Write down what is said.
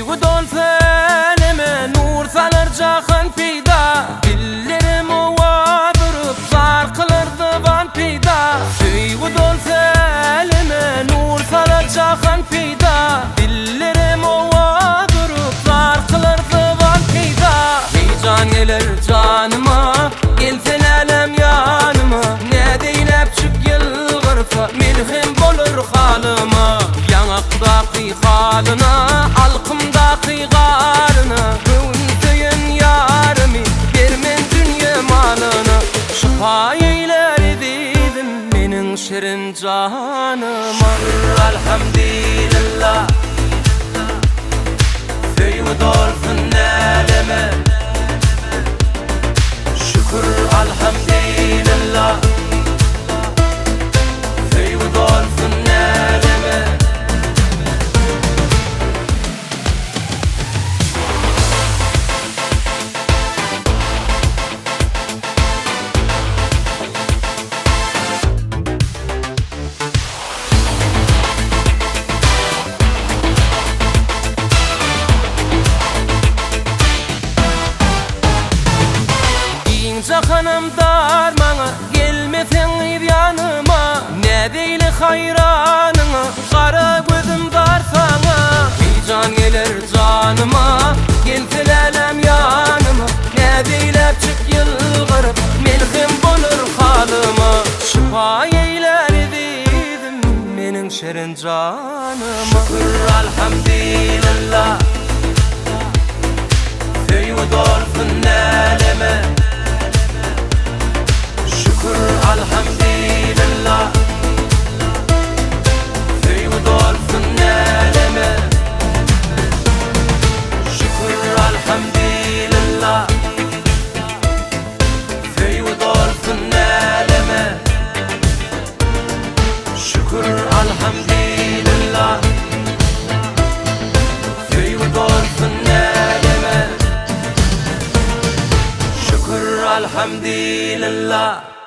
bu dolfenime nur salar cahan peyda. Dillerim ova durup zar kılırdı van peyda. Bu dolfenime nur salar cahan peyda. Dillerim ova durup zar kılırdı van peyda. Heyecan gelir canıma, gelsen alem yanıma. Ne deylep çık yılgırfa, milhim bolur halıma. Yanakdaki halına, alkımdaki garına. Hüntüyün yarimi, vermen dünya malına. Şifa eyler dedim menin şirin canıma. Elhamdülillah, Feymi dolfun neleme. Şükür elhamdülillah, Feymi dolfun neleme. Cahanım darmana, gelmesen yanıma. Ne deyli hayranına, kara gözüm dar sana. Heyecan gelir canıma, gelsin alem yanıma. Ne deylep çık yılgırıp, melhim bulur halıma. Şifa eyler dedim menin şirin canıma. Şükür elhamdülillah, Feymi dolfun neleme. Şükür elhamdülillah, Feymi dolfun neleme. Şükür elhamdülillah, Feymi dolfun neleme. Şükür elhamdülillah, Feymi dolfun neleme. Şükür elhamdülillah.